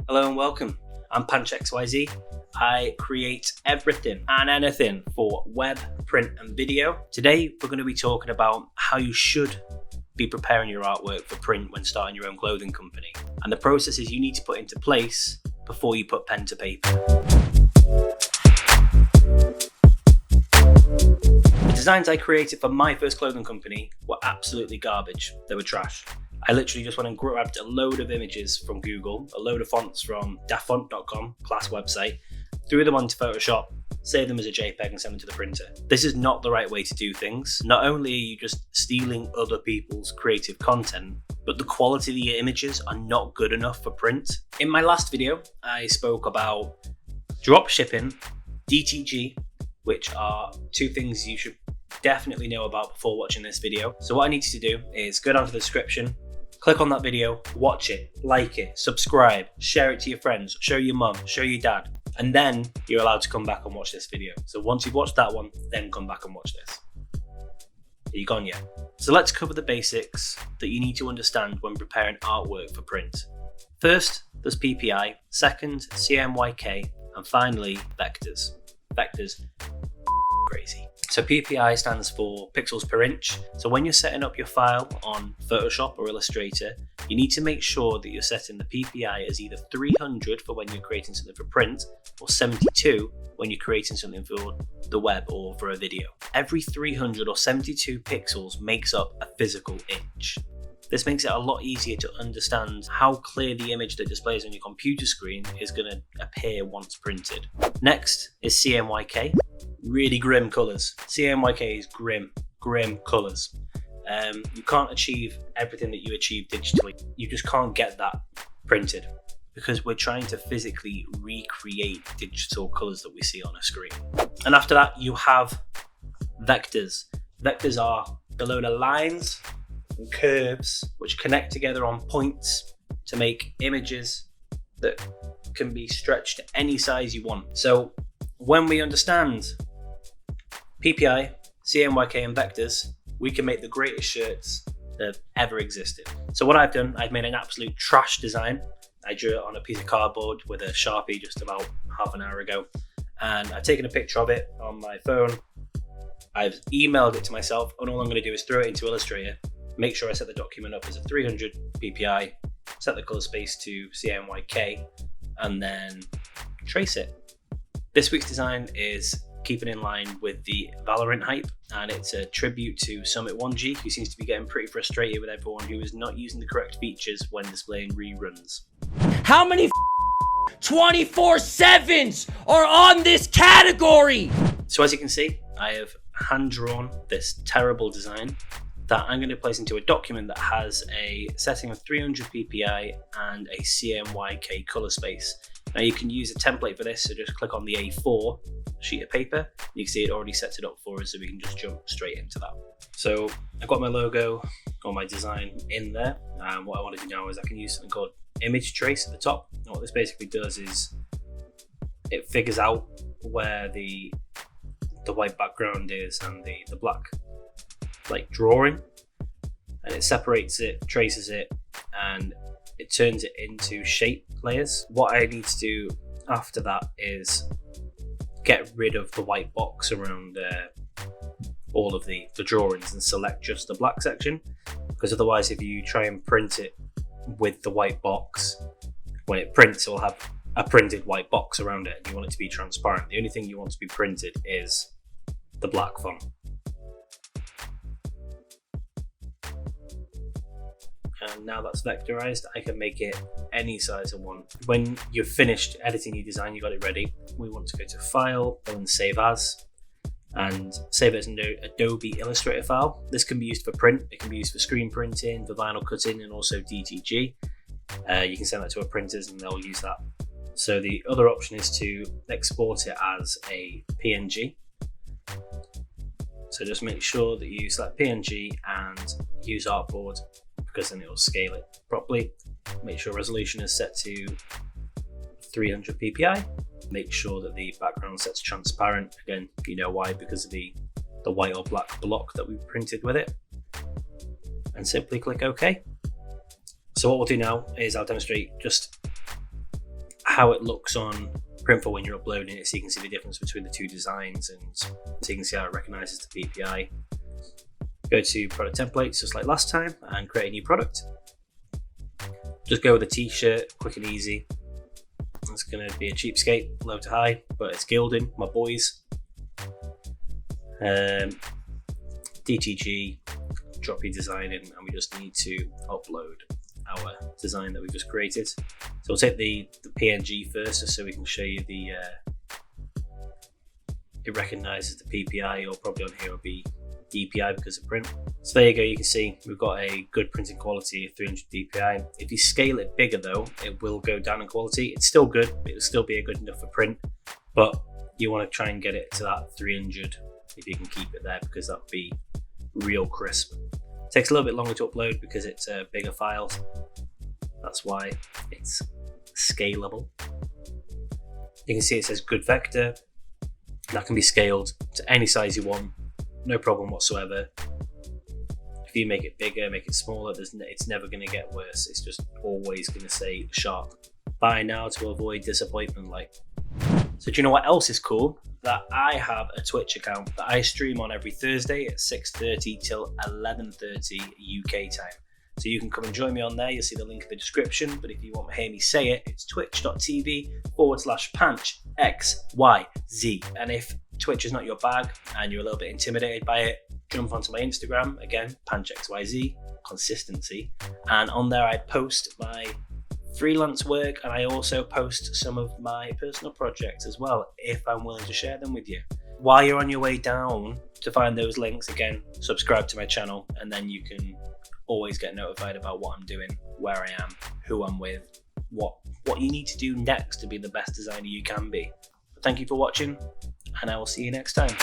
Hello and welcome. I'm PunchXYZ. I create everything and anything for web, print and video. Today we're going to be talking about how you should be preparing your artwork for print when starting your own clothing company and the processes you need to put into place before you put pen to paper. The designs I created for my first clothing company were absolutely garbage. They were trash. I literally just went and grabbed a load of images from Google, a load of fonts from dafont.com, class website, threw them onto Photoshop, saved them as a JPEG and sent them to the printer. This is not the right way to do things. Not only are you just stealing other people's creative content, but the quality of the images are not good enough for print. In my last video, I spoke about drop shipping, DTG, which are two things you should definitely know about before watching this video. So what I need you to do is go down to the description, click on that video, watch it, like it, subscribe, share it to your friends, show your mum, show your dad, and then you're allowed to come back and watch this video. So once you've watched that one, then come back and watch this. Are you gone yet? So let's cover the basics that you need to understand when preparing artwork for print. First, there's PPI, second, CMYK, and finally, vectors. Vectors, crazy. So PPI stands for pixels per inch. So when you're setting up your file on Photoshop or Illustrator, you need to make sure that you're setting the PPI as either 300 for when you're creating something for print or 72 when you're creating something for the web or for a video. Every 300 or 72 pixels makes up a physical inch. This makes it a lot easier to understand how clear the image that displays on your computer screen is going to appear once printed. Next is CMYK. Really grim colours. CMYK is grim colours. You can't achieve everything that you achieve digitally. You just can't get that printed because we're trying to physically recreate digital colours that we see on a screen. And after that, you have vectors. Vectors are the load of lines and curves which connect together on points to make images that can be stretched to any size you want. So when we understand PPI, CMYK and vectors, we can make the greatest shirts that have ever existed. So what I've done, I've made an absolute trash design. I drew it on a piece of cardboard with a Sharpie just about half an hour ago. And I've taken a picture of it on my phone. I've emailed it to myself, and all I'm going to do is throw it into Illustrator, make sure I set the document up as a 300 PPI, set the color space to CMYK, and then trace it. This week's design is keeping in line with the Valorant hype, and it's a tribute to Summit 1G, who seems to be getting pretty frustrated with everyone who is not using the correct features when displaying reruns. How many 24/7s are on this category? So as you can see, I have hand drawn this terrible design that I'm going to place into a document that has a setting of 300 PPI and a CMYK color space. Now you can use a template for this, so just click on the A4 sheet of paper. You can see it already sets it up for us, so we can just jump straight into that. So I've got my logo or my design in there, and what I want to do now is I can use something called image trace at the top. And what this basically does is it figures out where the white background is and the black like drawing, and it separates it, traces it, and it turns it into shape layers. What I need to do after that is get rid of the white box around all of the drawings and select just the black section, because otherwise if you try and print it with the white box, when it prints it will have a printed white box around it, and you want it to be transparent. The only thing you want to be printed is the black font. And now that's vectorized, I can make it any size I want. When you've finished editing your design, you got it ready, we want to go to File and Save As, and save it as an Adobe Illustrator file. This can be used for print, it can be used for screen printing, for vinyl cutting, and also DTG. You can send that to our printers and they'll use that. So the other option is to export it as a PNG. So just make sure that you select PNG and use Artboard, because then it will scale it properly. Make sure resolution is set to 300 PPI. Make sure that the background set's transparent. Again, you know why, because of the white or black block that we printed with it. And simply click OK. So what we'll do now is I'll demonstrate just how it looks on Printful when you're uploading it, so you can see the difference between the two designs, and so you can see how it recognizes the PPI. Go to product templates just like last time and create a new product. Just go with a t-shirt, quick and easy. It's going to be a cheapskate, low to high, but it's gilding, my boys. DTG, drop your design in, and we just need to upload our design that we've just created. So we'll take the PNG first, just so we can show you it recognizes the PPI, or probably on here will be DPI because of print. So there you go, you can see we've got a good printing quality of 300 DPI. If you scale it bigger though, it will go down in quality. It's still good, it will still be good enough for print, but you want to try and get it to that 300 if you can keep it there, because that would be real crisp. It takes a little bit longer to upload because it's bigger files. That's why it's scalable. You can see it says good vector. That can be scaled to any size you want, no problem whatsoever. If you make it bigger, make it smaller, it's never going to get worse. It's just always going to say sharp. Buy now to avoid disappointment. So do you know what else is cool? That I have a Twitch account that I stream on every Thursday at 6:30 till 11:30 UK time. So you can come and join me on there. You'll see the link in the description. But if you want to hear me say it, it's twitch.tv/PanchXYZ. And if Twitch is not your bag and you're a little bit intimidated by it, jump onto my Instagram, again, PanchXYZ, consistency. And on there I post my freelance work, and I also post some of my personal projects as well, if I'm willing to share them with you. While you're on your way down to find those links, again, subscribe to my channel, and then you can always get notified about what I'm doing, where I am, who I'm with, what you need to do next to be the best designer you can be. But thank you for watching, and I will see you next time.